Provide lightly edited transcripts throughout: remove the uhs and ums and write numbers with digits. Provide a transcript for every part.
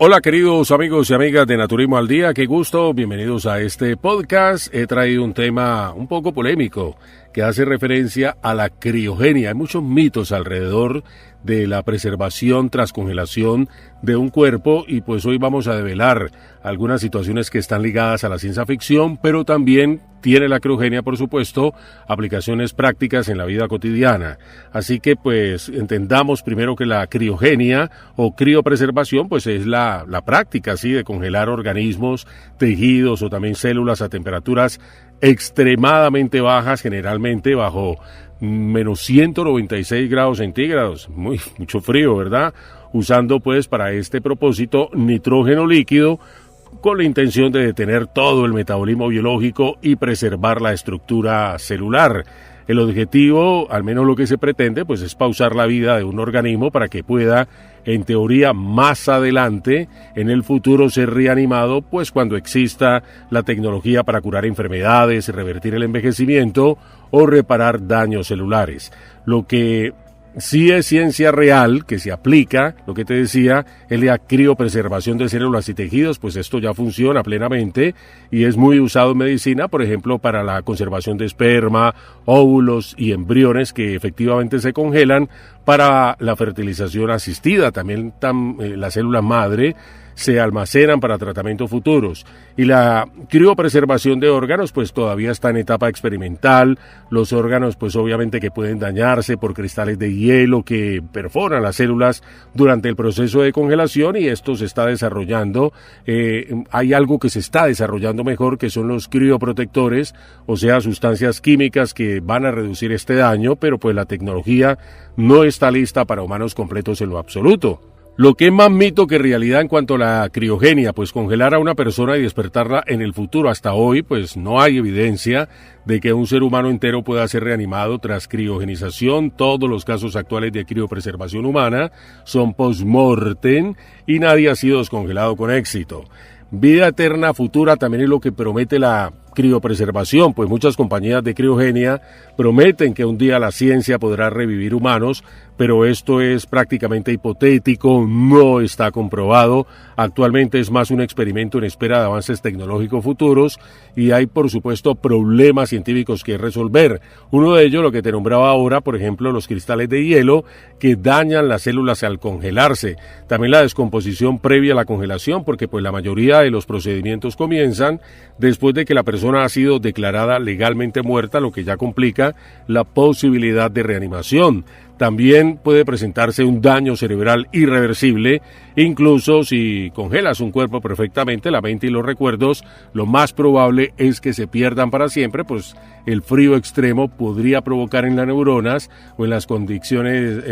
Hola queridos amigos y amigas de Naturismo al Día, qué gusto, bienvenidos a este podcast. He traído un tema un poco polémico que hace referencia a la criogenia. Hay muchos mitos alrededor de la preservación tras congelación de un cuerpo y pues hoy vamos a develar algunas situaciones que están ligadas a la ciencia ficción, pero también tiene la criogenia, por supuesto, aplicaciones prácticas en la vida cotidiana. Así que pues entendamos primero que la criogenia o criopreservación pues es la práctica ¿sí? de congelar organismos, tejidos o también células a temperaturas extremadamente bajas, generalmente bajo menos 196 grados centígrados, mucho frío, ¿verdad? Usando pues para este propósito nitrógeno líquido con la intención de detener todo el metabolismo biológico y preservar la estructura celular. El objetivo, al menos lo que se pretende, pues es pausar la vida de un organismo para que pueda, en teoría, más adelante, en el futuro, ser reanimado, pues cuando exista la tecnología para curar enfermedades, revertir el envejecimiento o reparar daños celulares. Lo que sí es ciencia real, que se aplica, lo que te decía, es la criopreservación de células y tejidos, pues esto ya funciona plenamente y es muy usado en medicina, por ejemplo, para la conservación de esperma, óvulos y embriones que efectivamente se congelan para la fertilización asistida. También las células madre se almacenan para tratamientos futuros. Y la criopreservación de órganos pues todavía está en etapa experimental. Los órganos pues obviamente que pueden dañarse por cristales de hielo que perforan las células durante el proceso de congelación y esto se está desarrollando. Hay algo que se está desarrollando mejor que son los crioprotectores, o sea, sustancias químicas que van a reducir este daño, pero pues la tecnología no está lista para humanos completos en lo absoluto. Lo que es más mito que realidad en cuanto a la criogenia, pues congelar a una persona y despertarla en el futuro. Hasta hoy, pues no hay evidencia de que un ser humano entero pueda ser reanimado tras criogenización. Todos los casos actuales de criopreservación humana son post-mortem y nadie ha sido descongelado con éxito. Vida eterna futura también es lo que promete la criopreservación, pues muchas compañías de criogenia prometen que un día la ciencia podrá revivir humanos, pero esto es prácticamente hipotético, no está comprobado. Actualmente es más un experimento en espera de avances tecnológicos futuros y hay, por supuesto, problemas científicos que resolver. Uno de ellos, lo que te nombraba ahora, por ejemplo, los cristales de hielo que dañan las células al congelarse. También la descomposición previa a la congelación, porque pues la mayoría de los procedimientos comienzan después de que la persona ha sido declarada legalmente muerta, lo que ya complica la posibilidad de reanimación. También puede presentarse un daño cerebral irreversible, incluso si congelas un cuerpo perfectamente, la mente y los recuerdos, lo más probable es que se pierdan para siempre, pues el frío extremo podría provocar en las neuronas o en las conexiones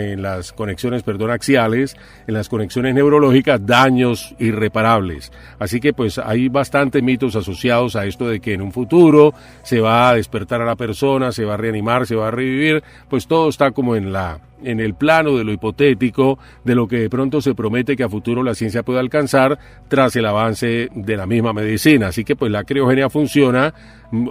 axiales, en las conexiones neurológicas, daños irreparables. Así que pues hay bastantes mitos asociados a esto de que en un futuro se va a despertar a la persona, se va a reanimar, se va a revivir, pues todo está como en el plano de lo hipotético, de lo que de pronto se promete que a futuro la ciencia pueda alcanzar tras el avance de la misma medicina. Así que pues la criogenia funciona.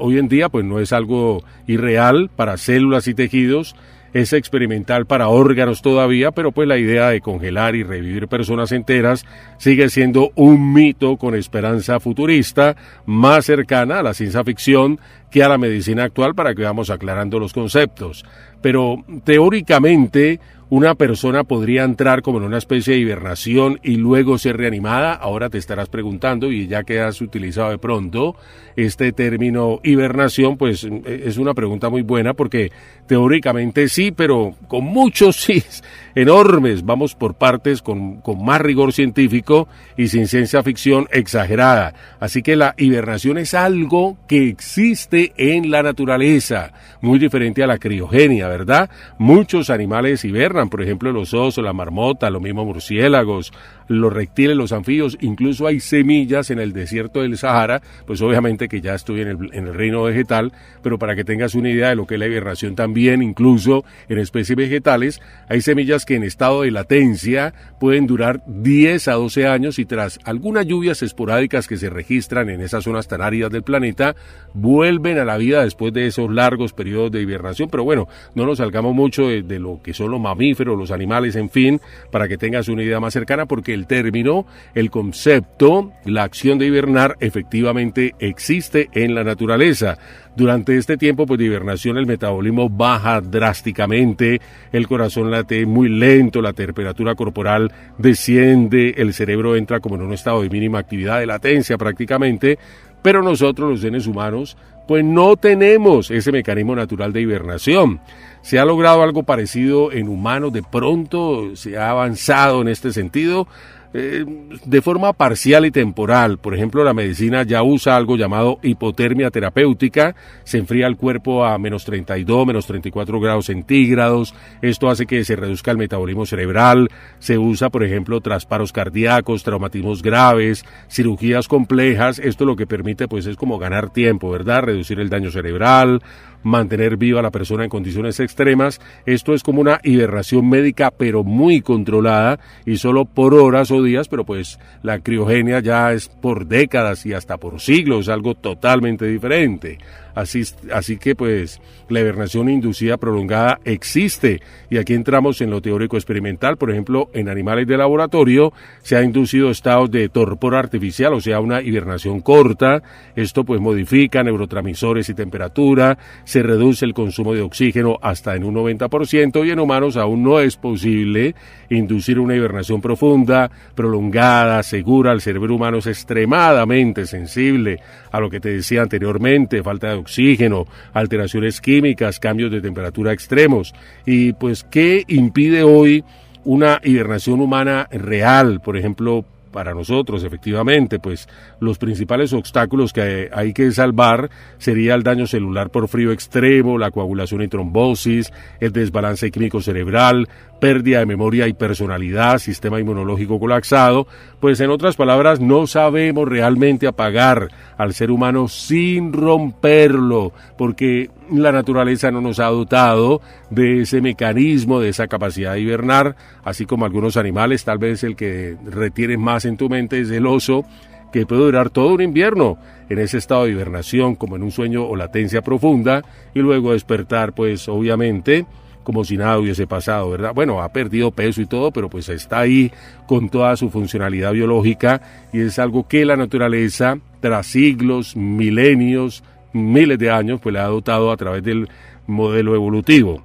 Hoy en día pues no es algo irreal para células y tejidos, es experimental para órganos todavía, pero pues la idea de congelar y revivir personas enteras sigue siendo un mito con esperanza futurista, más cercana a la ciencia ficción que a la medicina actual, para que vamos aclarando los conceptos. Pero teóricamente una persona podría entrar como en una especie de hibernación y luego ser reanimada. Ahora te estarás preguntando, y ya que has utilizado de pronto este término hibernación, pues es una pregunta muy buena porque teóricamente sí, pero con muchos sís enormes. Vamos por partes con más rigor científico y sin ciencia ficción exagerada. Así que la hibernación es algo que existe en la naturaleza, muy diferente a la criogenia, ¿verdad? Muchos animales hibernan, por ejemplo los osos, la marmota, los mismos murciélagos, los reptiles, los anfibios, incluso hay semillas en el desierto del Sahara, pues obviamente que ya estoy en el reino vegetal, pero para que tengas una idea de lo que es la hibernación también, incluso en especies vegetales, hay semillas que en estado de latencia pueden durar 10 a 12 años y tras algunas lluvias esporádicas que se registran en esas zonas tan áridas del planeta, vuelven a la vida después de esos largos periodos de hibernación. Pero bueno, no nos salgamos mucho de lo que son los mamíferos mamíferos, los animales, en fin, para que tengas una idea más cercana, porque el término, el concepto, la acción de hibernar efectivamente existe en la naturaleza. Durante este tiempo pues, de hibernación el metabolismo baja drásticamente, el corazón late muy lento, la temperatura corporal desciende, el cerebro entra como en un estado de mínima actividad, de latencia prácticamente, pero nosotros los seres humanos pues no tenemos ese mecanismo natural de hibernación. Se ha logrado algo parecido en humanos, de pronto se ha avanzado en este sentido, de forma parcial y temporal. Por ejemplo, la medicina ya usa algo llamado hipotermia terapéutica, se enfría el cuerpo a menos 32, menos 34 grados centígrados, esto hace que se reduzca el metabolismo cerebral, se usa, por ejemplo, tras paros cardíacos, traumatismos graves, cirugías complejas, esto lo que permite pues es como ganar tiempo, ¿verdad? Reducir el daño cerebral, mantener viva a la persona en condiciones extremas. Esto es como una hibernación médica, pero muy controlada y solo por horas o días, pero pues la criogenia ya es por décadas y hasta por siglos, algo totalmente diferente. Así que pues la hibernación inducida prolongada existe y aquí entramos en lo teórico experimental. Por ejemplo, en animales de laboratorio se ha inducido estados de torpor artificial, o sea, una hibernación corta. Esto pues modifica neurotransmisores y temperatura, se reduce el consumo de oxígeno hasta en un 90% y en humanos aún no es posible inducir una hibernación profunda, prolongada, segura. El cerebro humano es extremadamente sensible a lo que te decía anteriormente, falta de oxígeno, alteraciones químicas, cambios de temperatura extremos. Y pues, ¿qué impide hoy una hibernación humana real? Por ejemplo, para nosotros, efectivamente, pues los principales obstáculos que hay que salvar sería el daño celular por frío extremo, la coagulación y trombosis, el desbalance químico cerebral, pérdida de memoria y personalidad, sistema inmunológico colapsado. Pues en otras palabras, no sabemos realmente apagar al ser humano sin romperlo, porque la naturaleza no nos ha dotado de ese mecanismo, de esa capacidad de hibernar, así como algunos animales. Tal vez el que retienes más en tu mente es el oso, que puede durar todo un invierno en ese estado de hibernación, como en un sueño o latencia profunda, y luego despertar, pues obviamente como si nada hubiese pasado, ¿verdad? Bueno, ha perdido peso y todo, pero pues está ahí con toda su funcionalidad biológica y es algo que la naturaleza, tras siglos, milenios, miles de años, pues le ha dotado a través del modelo evolutivo.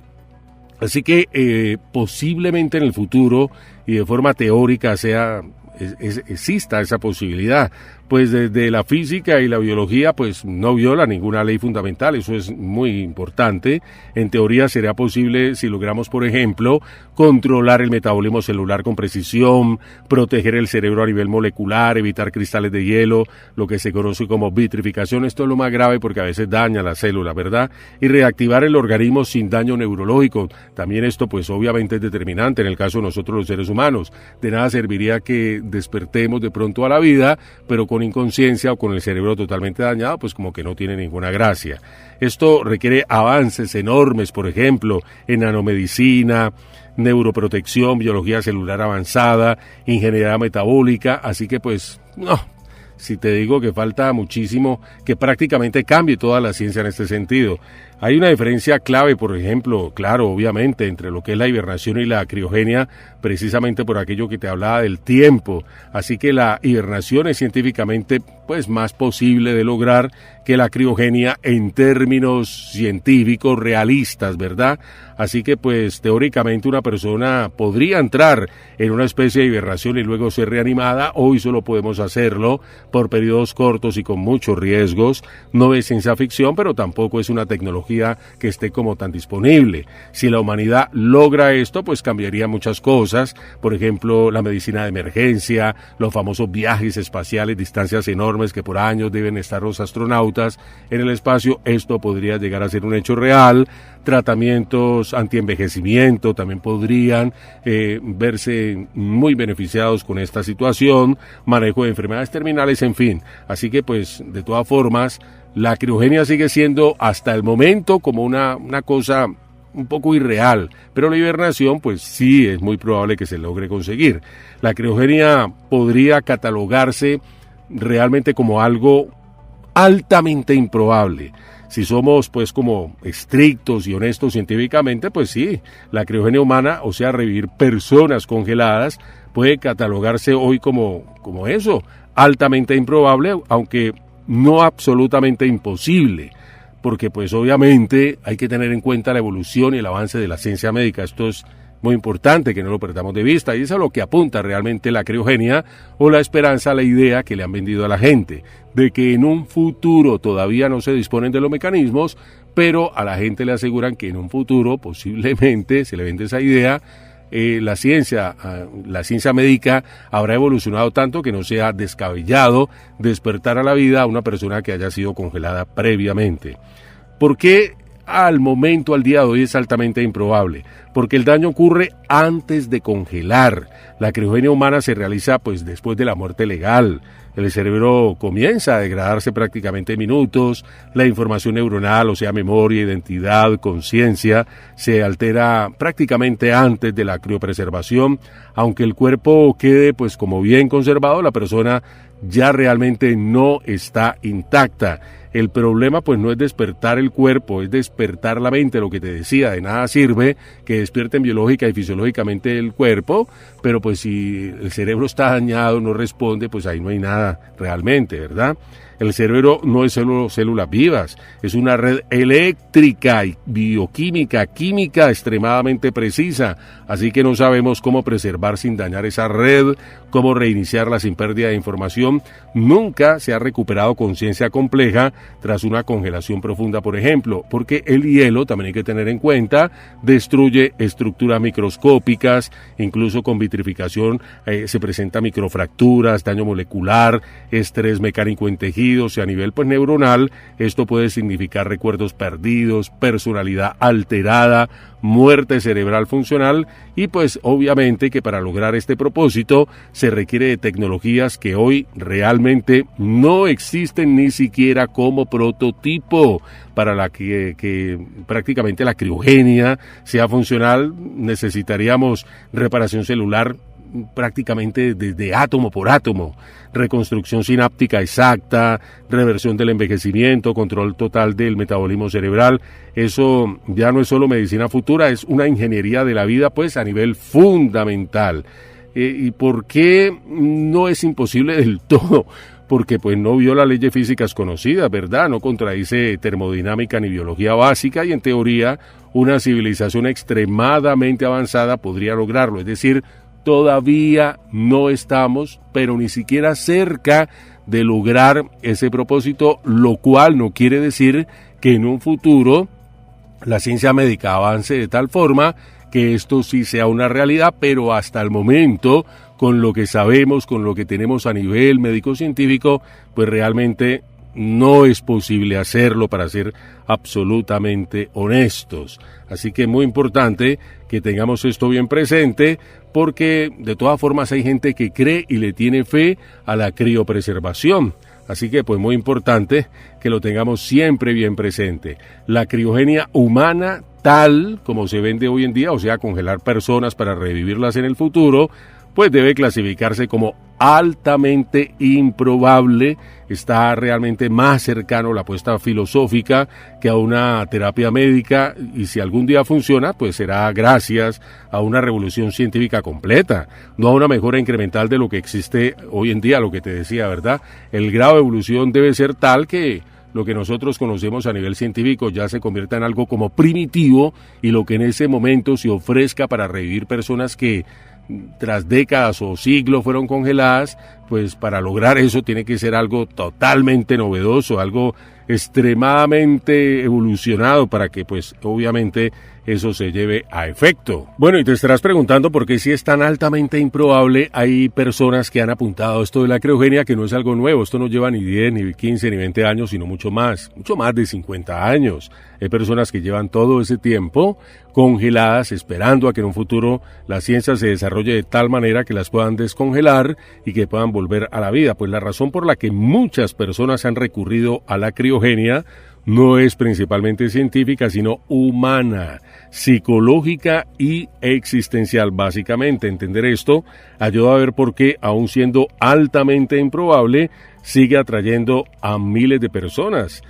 Así que posiblemente en el futuro y de forma teórica exista esa posibilidad, pues desde la física y la biología pues no viola ninguna ley fundamental, eso es muy importante. En teoría sería posible si logramos, por ejemplo, controlar el metabolismo celular con precisión, proteger el cerebro a nivel molecular, evitar cristales de hielo, lo que se conoce como vitrificación. Esto es lo más grave porque a veces daña la célula, ¿verdad? Y reactivar el organismo sin daño neurológico. También esto pues obviamente es determinante en el caso de nosotros los seres humanos. De nada serviría que despertemos de pronto a la vida, pero con inconsciencia o con el cerebro totalmente dañado, pues como que no tiene ninguna gracia. Esto requiere avances enormes, por ejemplo, en nanomedicina, neuroprotección, biología celular avanzada, ingeniería metabólica, así que pues no, si te digo que falta muchísimo, que prácticamente cambie toda la ciencia en este sentido. Hay una diferencia clave, por ejemplo, claro, obviamente, entre lo que es la hibernación y la criogenia, precisamente por aquello que te hablaba del tiempo. Así que la hibernación es científicamente pues más posible de lograr que la criogenia en términos científicos realistas, ¿verdad? Así que pues teóricamente una persona podría entrar en una especie de hibernación y luego ser reanimada. Hoy solo podemos hacerlo por periodos cortos y con muchos riesgos. No es ciencia ficción, pero tampoco es una tecnología que esté como tan disponible. Si la humanidad logra esto, pues cambiaría muchas cosas. Por ejemplo, la medicina de emergencia, los famosos viajes espaciales, distancias enormes que por años deben estar los astronautas en el espacio. Esto podría llegar a ser un hecho real. Tratamientos antienvejecimiento también podrían verse muy beneficiados con esta situación, manejo de enfermedades terminales, en fin. Así que pues de todas formas la criogenia sigue siendo hasta el momento como una cosa un poco irreal, pero la hibernación pues sí es muy probable que se logre conseguir. La criogenia podría catalogarse realmente como algo altamente improbable. Si somos pues como estrictos y honestos científicamente, pues sí, la criogenia humana, o sea, revivir personas congeladas, puede catalogarse hoy como eso, altamente improbable, aunque no absolutamente imposible, porque pues obviamente hay que tener en cuenta la evolución y el avance de la ciencia médica. Esto es muy importante que no lo perdamos de vista, y eso es a lo que apunta realmente la criogenia o la esperanza, la idea que le han vendido a la gente, de que en un futuro todavía no se disponen de los mecanismos, pero a la gente le aseguran que en un futuro posiblemente se le vende esa idea. La ciencia médica habrá evolucionado tanto que no sea descabellado despertar a la vida a una persona que haya sido congelada previamente. ¿Por qué al día de hoy es altamente improbable? Porque el daño ocurre antes de congelar. La criogenia humana se realiza pues después de la muerte legal. El cerebro comienza a degradarse prácticamente en minutos, la información neuronal, o sea, memoria, identidad, conciencia, se altera prácticamente antes de la criopreservación. Aunque el cuerpo quede pues como bien conservado, la persona ya realmente no está intacta. El problema pues no es despertar el cuerpo, es despertar la mente, lo que te decía, de nada sirve que despierten biológica y fisiológicamente el cuerpo, pero pues si el cerebro está dañado, no responde, pues ahí no hay nada realmente, ¿verdad? El cerebro no es solo células vivas, es una red eléctrica y bioquímica, química extremadamente precisa, así que no sabemos cómo preservar sin dañar esa red, cómo reiniciarla sin pérdida de información. Nunca se ha recuperado conciencia compleja tras una congelación profunda, por ejemplo, porque el hielo, también hay que tener en cuenta, destruye estructuras microscópicas, incluso con vitrificación se presentan microfracturas, daño molecular, estrés mecánico en tejidos, y a nivel pues neuronal esto puede significar recuerdos perdidos, personalidad alterada, muerte cerebral funcional, y pues obviamente que para lograr este propósito se requiere de tecnologías que hoy realmente no existen ni siquiera como prototipo. Para la que prácticamente la criogenia sea funcional necesitaríamos reparación celular prácticamente desde átomo por átomo, reconstrucción sináptica exacta, reversión del envejecimiento, control total del metabolismo cerebral. Eso ya no es solo medicina futura, es una ingeniería de la vida pues a nivel fundamental. ¿Y por qué no es imposible del todo? Porque pues no viola leyes físicas conocidas, ¿verdad? No contradice termodinámica ni biología básica, y en teoría una civilización extremadamente avanzada podría lograrlo. Es decir, todavía no estamos, pero ni siquiera cerca de lograr ese propósito, lo cual no quiere decir que en un futuro la ciencia médica avance de tal forma que esto sí sea una realidad, pero hasta el momento, con lo que sabemos, con lo que tenemos a nivel médico-científico, pues realmente no es posible hacerlo, para ser absolutamente honestos. Así que es muy importante que tengamos esto bien presente, porque de todas formas hay gente que cree y le tiene fe a la criopreservación. Así que pues muy importante que lo tengamos siempre bien presente. La criogenia humana, tal como se vende hoy en día, o sea, congelar personas para revivirlas en el futuro, pues debe clasificarse como altamente improbable. Está realmente más cercano a la apuesta filosófica que a una terapia médica, y si algún día funciona, pues será gracias a una revolución científica completa, no a una mejora incremental de lo que existe hoy en día, lo que te decía, ¿verdad? El grado de evolución debe ser tal que lo que nosotros conocemos a nivel científico ya se convierta en algo como primitivo, y lo que en ese momento se ofrezca para revivir personas que tras décadas o siglos fueron congeladas, pues para lograr eso tiene que ser algo totalmente novedoso, algo extremadamente evolucionado para que pues obviamente eso se lleve a efecto. Bueno, y te estarás preguntando por qué, si es tan altamente improbable, hay personas que han apuntado esto de la criogenia, que no es algo nuevo. Esto no lleva ni 10, ni 15, ni 20 años, sino mucho más de 50 años. Hay personas que llevan todo ese tiempo congeladas, esperando a que en un futuro la ciencia se desarrolle de tal manera que las puedan descongelar y que puedan volver a la vida. Pues la razón por la que muchas personas han recurrido a la criogenia no es principalmente científica, sino humana, psicológica y existencial. Básicamente, entender esto ayuda a ver por qué, aun siendo altamente improbable, sigue atrayendo a miles de personas.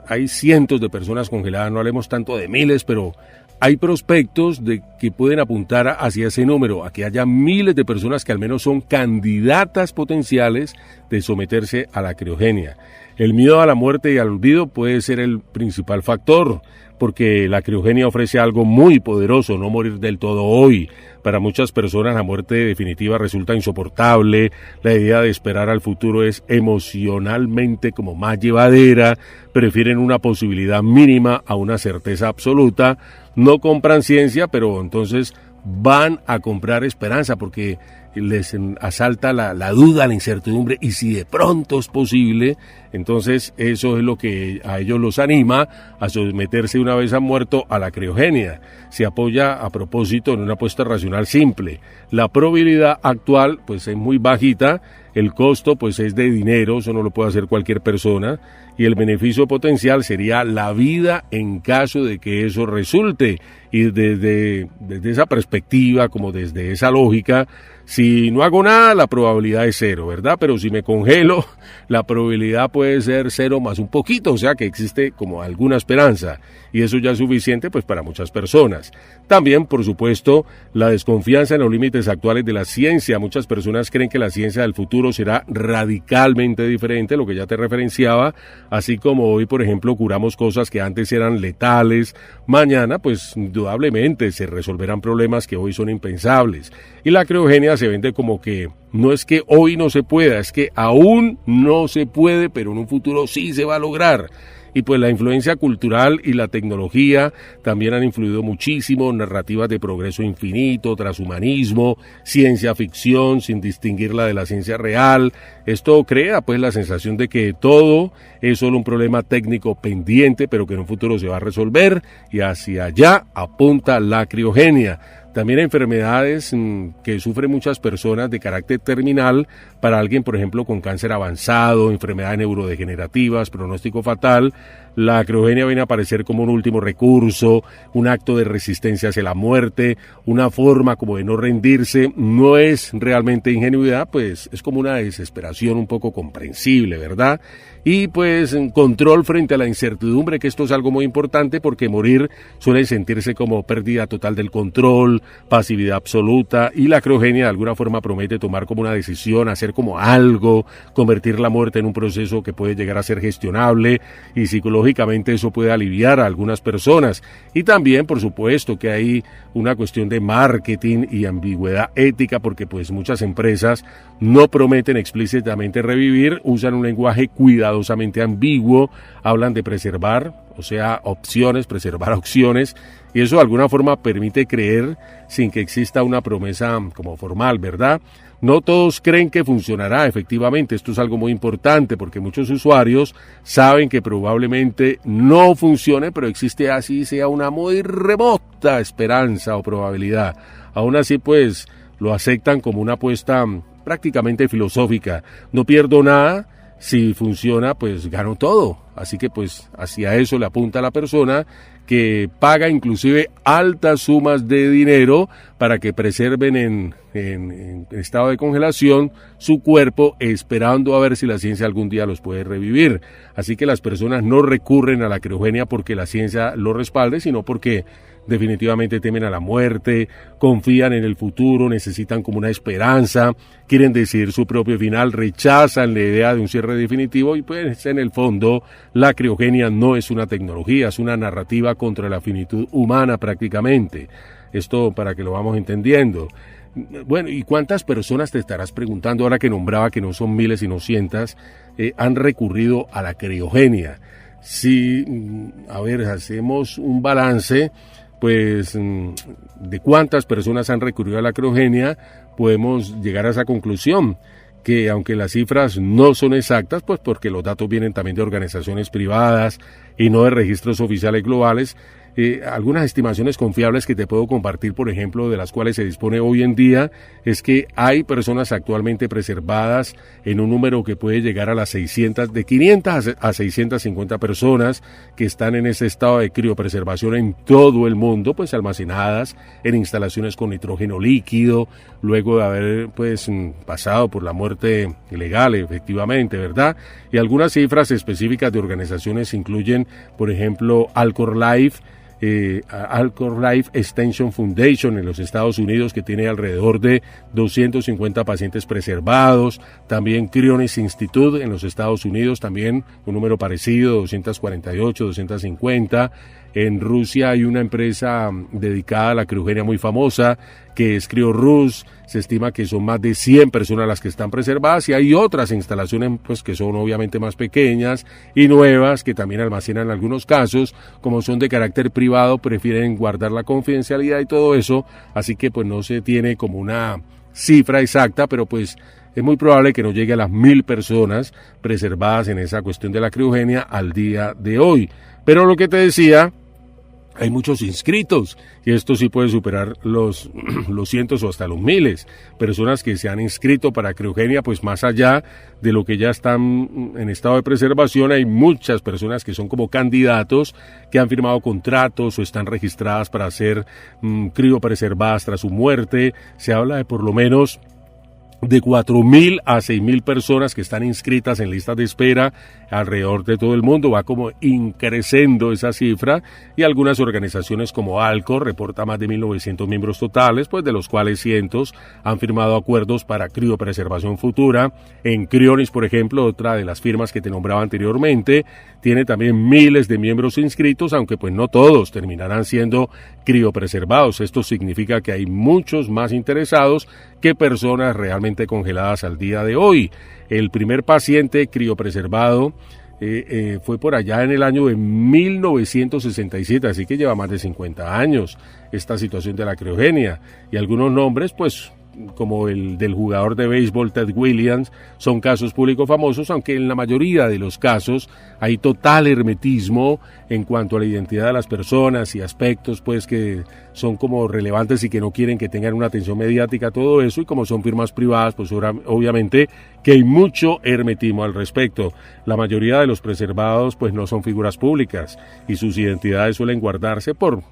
hay cientos de personas congeladas, no hablemos tanto de miles, pero hay prospectos de que pueden apuntar hacia ese número, a que haya miles de personas que al menos son candidatas potenciales de someterse a la criogenia. El miedo a la muerte y al olvido puede ser el principal factor, porque la criogenia ofrece algo muy poderoso, no morir del todo hoy. Para muchas personas la muerte definitiva resulta insoportable, la idea de esperar al futuro es emocionalmente como más llevadera, prefieren una posibilidad mínima a una certeza absoluta, no compran ciencia, pero entonces van a comprar esperanza porque les asalta la duda, la incertidumbre, y si de pronto es posible, entonces eso es lo que a ellos los anima a someterse una vez han muerto a la criogenia. Se apoya a propósito en una apuesta racional simple. La probabilidad actual pues es muy bajita, el costo pues es de dinero, eso no lo puede hacer cualquier persona, y el beneficio potencial sería la vida en caso de que eso resulte. Y desde esa perspectiva, como desde esa lógica, si no hago nada, la probabilidad es 0, ¿verdad? Pero si me congelo, la probabilidad puede ser 0 más un poquito, o sea que existe como alguna esperanza. Y eso ya es suficiente pues para muchas personas. También, por supuesto, la desconfianza en los límites actuales de la ciencia. Muchas personas creen que la ciencia del futuro será radicalmente diferente, lo que ya te referenciaba, así como hoy, por ejemplo, curamos cosas que antes eran letales, mañana, pues indudablemente se resolverán problemas que hoy son impensables. Y la criogenia se vende como que no es que hoy no se pueda, es que aún no se puede, pero en un futuro sí se va a lograr. Y pues la influencia cultural y la tecnología también han influido muchísimo, narrativas de progreso infinito, transhumanismo, ciencia ficción sin distinguirla de la ciencia real. Esto crea pues la sensación de que todo es solo un problema técnico pendiente, pero que en un futuro se va a resolver, y hacia allá apunta la criogenia. También hay enfermedades que sufren muchas personas de carácter terminal. Para alguien, por ejemplo, con cáncer avanzado, enfermedades neurodegenerativas, pronóstico fatal, la criogenia viene a aparecer como un último recurso, un acto de resistencia hacia la muerte, una forma como de no rendirse. No es realmente ingenuidad, pues es como una desesperación un poco comprensible, ¿verdad? Y pues control frente a la incertidumbre, que esto es algo muy importante porque morir suele sentirse como pérdida total del control, pasividad absoluta, y la criogenia de alguna forma promete tomar como una decisión, hacer como algo, convertir la muerte en un proceso que puede llegar a ser gestionable, y psicológicamente eso puede aliviar a algunas personas. Y también, por supuesto, que hay una cuestión de marketing y ambigüedad ética, porque pues muchas empresas no prometen explícitamente revivir, usan un lenguaje cuidadosamente ambiguo, hablan de preservar, o sea, opciones, preservar opciones, y eso de alguna forma permite creer sin que exista una promesa como formal, ¿verdad? No todos creen que funcionará efectivamente, esto es algo muy importante porque muchos usuarios saben que probablemente no funcione, pero existe así sea una muy remota esperanza o probabilidad. Aún así pues lo aceptan como una apuesta prácticamente filosófica. No pierdo nada, si funciona pues gano todo. Así que pues hacia eso le apunta la persona que paga inclusive altas sumas de dinero para que preserven en estado de congelación su cuerpo, esperando a ver si la ciencia algún día los puede revivir. Así que las personas no recurren a la criogenia porque la ciencia lo respalde, sino porque definitivamente temen a la muerte, confían en el futuro, necesitan como una esperanza, quieren decidir su propio final, rechazan la idea de un cierre definitivo, y pues en el fondo la criogenia no es una tecnología, es una narrativa contra la finitud humana prácticamente. Esto para que lo vamos entendiendo. Bueno, ¿y cuántas personas, te estarás preguntando ahora que nombraba que no son miles sino cientos, han recurrido a la criogenia? Si, a ver, hacemos un balance, pues de cuántas personas han recurrido a la criogenia, podemos llegar a esa conclusión, que aunque las cifras no son exactas, pues porque los datos vienen también de organizaciones privadas y no de registros oficiales globales, Algunas estimaciones confiables que te puedo compartir, por ejemplo, de las cuales se dispone hoy en día, es que hay personas actualmente preservadas en un número que puede llegar a las 600, de 500 a 650 personas que están en ese estado de criopreservación en todo el mundo, pues almacenadas en instalaciones con nitrógeno líquido, luego de haber pues pasado por la muerte legal, efectivamente, ¿verdad? Y algunas cifras específicas de organizaciones incluyen, por ejemplo, Alcor Life Extension Foundation en los Estados Unidos, que tiene alrededor de 250 pacientes preservados. También Cryonis Institute en los Estados Unidos, también un número parecido, 248, 250. En Rusia hay una empresa dedicada a la criogenia muy famosa, que es CryoRus. Se estima que son más de 100 personas las que están preservadas, y hay otras instalaciones pues que son obviamente más pequeñas y nuevas, que también almacenan en algunos casos, como son de carácter privado, prefieren guardar la confidencialidad y todo eso, así que pues no se tiene como una cifra exacta, pero pues es muy probable que no llegue a las 1000 personas preservadas en esa cuestión de la criogenia al día de hoy. Pero lo que te decía, hay muchos inscritos, y esto sí puede superar los cientos o hasta los miles. Personas que se han inscrito para criogenia, pues más allá de lo que ya están en estado de preservación, hay muchas personas que son como candidatos, que han firmado contratos o están registradas para ser criopreservadas tras su muerte. Se habla de por lo menos de 4.000 a 6.000 personas que están inscritas en listas de espera alrededor de todo el mundo. Va como increciendo esa cifra, y algunas organizaciones como Alcor reporta más de 1.900 miembros totales, pues de los cuales cientos han firmado acuerdos para criopreservación futura. En Cryonis, por ejemplo, otra de las firmas que te nombraba anteriormente, tiene también miles de miembros inscritos, aunque pues no todos terminarán siendo criopreservados. Esto significa que hay muchos más interesados que personas realmente congeladas al día de hoy. El primer paciente criopreservado fue por allá en el año de 1967, así que lleva más de 50 años esta situación de la criogenia. Y algunos nombres, pues, como el del jugador de béisbol Ted Williams, son casos públicos famosos, aunque en la mayoría de los casos hay total hermetismo en cuanto a la identidad de las personas y aspectos pues que son como relevantes y que no quieren que tengan una atención mediática, todo eso, y como son firmas privadas, pues obviamente que hay mucho hermetismo al respecto. La mayoría de los preservados pues no son figuras públicas, y sus identidades suelen guardarse por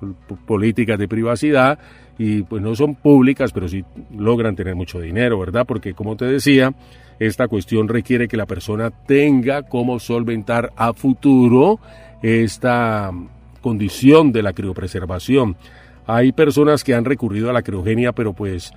políticas de privacidad, y pues no son públicas, pero sí logran tener mucho dinero, ¿verdad? Porque, como te decía, esta cuestión requiere que la persona tenga cómo solventar a futuro esta condición de la criopreservación. Hay personas que han recurrido a la criogenia, pero pues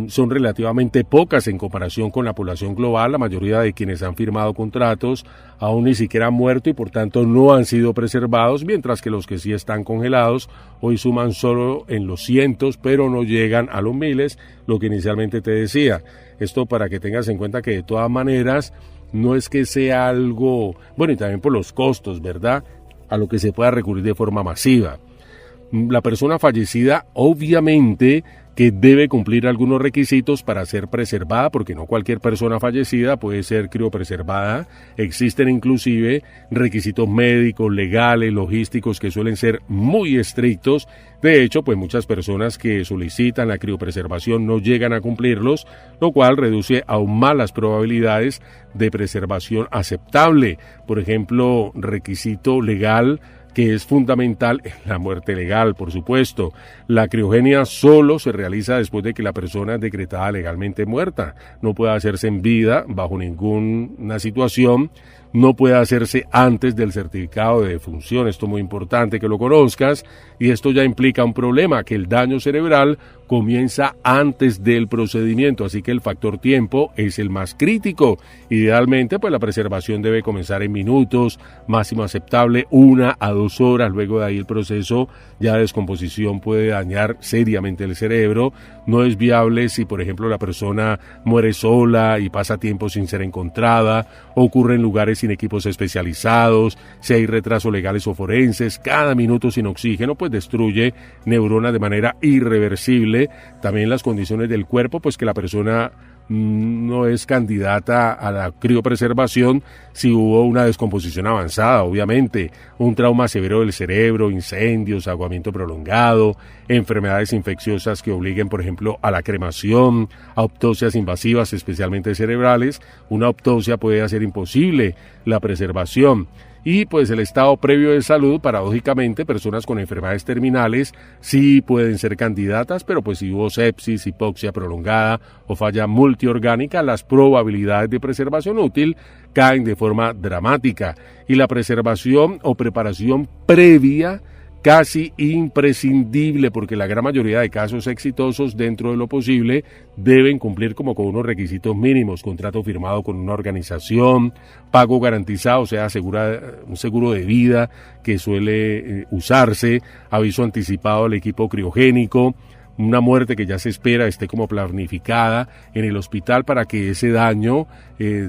son relativamente pocas en comparación con la población global. La mayoría de quienes han firmado contratos aún ni siquiera han muerto y por tanto no han sido preservados, mientras que los que sí están congelados hoy suman solo en los cientos, pero no llegan a los miles, lo que inicialmente te decía. Esto para que tengas en cuenta que de todas maneras no es que sea algo, bueno, y también por los costos, ¿verdad?, a lo que se pueda recurrir de forma masiva. La persona fallecida obviamente que debe cumplir algunos requisitos para ser preservada, porque no cualquier persona fallecida puede ser criopreservada. Existen inclusive requisitos médicos, legales, logísticos que suelen ser muy estrictos. De hecho, pues muchas personas que solicitan la criopreservación no llegan a cumplirlos, lo cual reduce aún más las probabilidades de preservación aceptable. Por ejemplo, requisito legal que es fundamental, la muerte legal, por supuesto. La criogenia solo se realiza después de que la persona es decretada legalmente muerta. No puede hacerse en vida, bajo ninguna situación. No puede hacerse antes del certificado de defunción. Esto es muy importante que lo conozcas, y esto ya implica un problema, que el daño cerebral comienza antes del procedimiento, así que el factor tiempo es el más crítico. Idealmente, pues la preservación debe comenzar en minutos, máximo aceptable 1 a 2 horas. Luego de ahí el proceso ya de descomposición puede dañar seriamente el cerebro. No es viable si, por ejemplo, la persona muere sola y pasa tiempo sin ser encontrada, ocurre en lugares sin equipos especializados, si hay retrasos legales o forenses. Cada minuto sin oxígeno pues destruye neuronas de manera irreversible. También las condiciones del cuerpo, pues que la persona no es candidata a la criopreservación si hubo una descomposición avanzada, obviamente, un trauma severo del cerebro, incendios, aguamiento prolongado, enfermedades infecciosas que obliguen, por ejemplo, a la cremación, autopsias invasivas, especialmente cerebrales. Una autopsia puede hacer imposible la preservación. Y pues el estado previo de salud, paradójicamente, personas con enfermedades terminales sí pueden ser candidatas, pero pues si hubo sepsis, hipoxia prolongada o falla multiorgánica, las probabilidades de preservación útil caen de forma dramática. Y la preservación o preparación previa casi imprescindible, porque la gran mayoría de casos exitosos, dentro de lo posible, deben cumplir como con unos requisitos mínimos: contrato firmado con una organización, pago garantizado, o sea, un seguro de vida que suele usarse, aviso anticipado al equipo criogénico, una muerte que ya se espera esté como planificada en el hospital para que ese daño,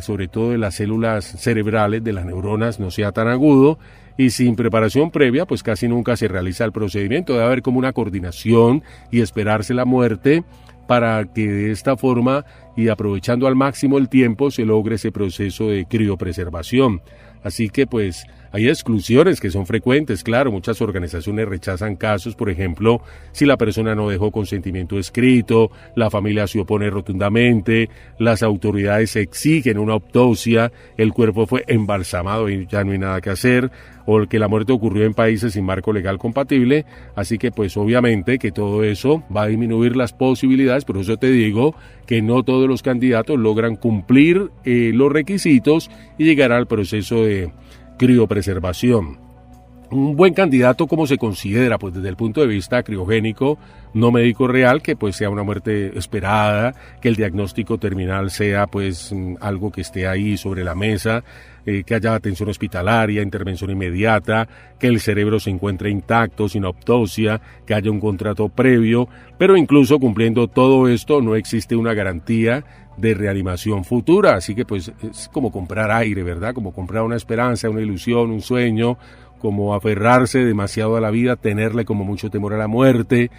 sobre todo de las células cerebrales, de las neuronas, no sea tan agudo. Y sin preparación previa, pues casi nunca se realiza el procedimiento. Debe haber como una coordinación y esperarse la muerte para que de esta forma, y aprovechando al máximo el tiempo, se logre ese proceso de criopreservación. Así que pues hay exclusiones que son frecuentes, claro, muchas organizaciones rechazan casos, por ejemplo, si la persona no dejó consentimiento escrito, la familia se opone rotundamente, las autoridades exigen una autopsia, el cuerpo fue embalsamado y ya no hay nada que hacer, o que la muerte ocurrió en países sin marco legal compatible. Así que pues obviamente que todo eso va a disminuir las posibilidades. Por eso te digo que no todos los candidatos logran cumplir los requisitos y llegar al proceso de criopreservación. Un buen candidato, ¿cómo se considera? Pues desde el punto de vista criogénico, no médico real, que pues sea una muerte esperada, que el diagnóstico terminal sea pues algo que esté ahí sobre la mesa, que haya atención hospitalaria, intervención inmediata, que el cerebro se encuentre intacto, sin autopsia, que haya un contrato previo, pero incluso cumpliendo todo esto no existe una garantía de reanimación futura. Así que pues es como comprar aire, ¿verdad? Como comprar una esperanza, una ilusión, un sueño, como aferrarse demasiado a la vida, tenerle como mucho temor a la muerte,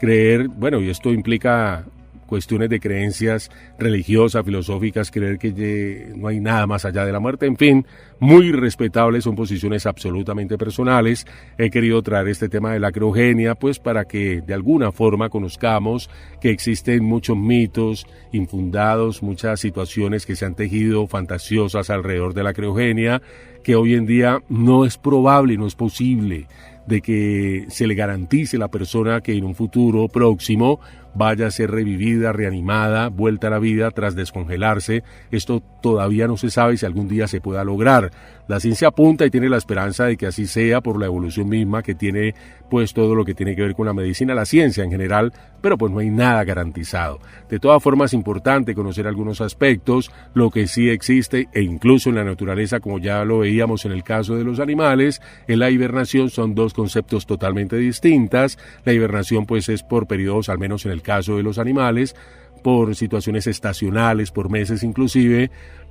creer, bueno, y esto implica cuestiones de creencias religiosas, filosóficas, creer que no hay nada más allá de la muerte, en fin, muy respetables, son posiciones absolutamente personales. He querido traer este tema de la criogenia, pues para que de alguna forma conozcamos que existen muchos mitos infundados, muchas situaciones que se han tejido fantasiosas alrededor de la criogenia, que hoy en día no es probable, no es posible de que se le garantice a la persona que en un futuro próximo vaya a ser revivida, reanimada, vuelta a la vida tras descongelarse. Esto todavía no se sabe si algún día se pueda lograr. La ciencia apunta y tiene la esperanza de que así sea por la evolución misma que tiene pues todo lo que tiene que ver con la medicina, la ciencia en general, pero pues no hay nada garantizado. De todas formas es importante conocer algunos aspectos, lo que sí existe e incluso en la naturaleza, como ya lo veíamos en el caso de los animales, en la hibernación son dos conceptos totalmente distintas. La hibernación pues es por periodos, al menos en el caso de los animales, por situaciones estacionales, por meses inclusive,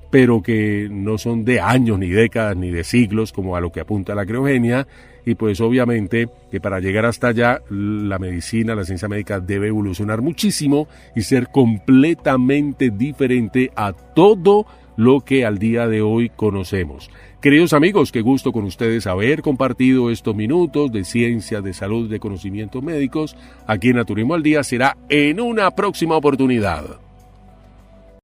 pero que no son de años, ni décadas, ni de siglos, como a lo que apunta la criogenia. Y pues obviamente que para llegar hasta allá, la medicina, la ciencia médica debe evolucionar muchísimo y ser completamente diferente a todo lo que al día de hoy conocemos. Queridos amigos, qué gusto con ustedes haber compartido estos minutos de ciencia, de salud, de conocimientos médicos. Aquí en Naturismo al Día será en una próxima oportunidad.